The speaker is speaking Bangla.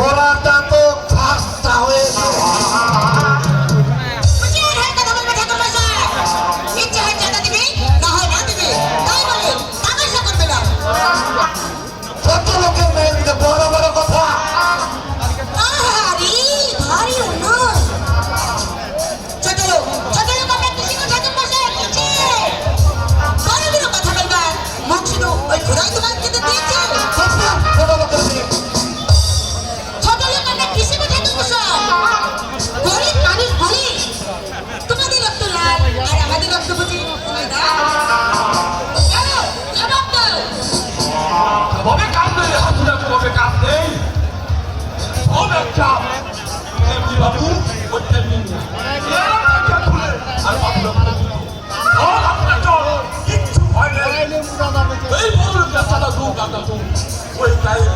গোড়াটা তো খাস্তা হয়েছে। কত লোকের মেয়ে দিতে বড় বড় কথা। ছোট লোকের মেয়ে কবে কাঁদবে হাতুড়া কবে কাঁদবে অনেক চাপ এমনি বাবু তেমনি আর কিচ্ছু হয় না এই বড় ব্যবসাটা দু কাটা ওই গায়ে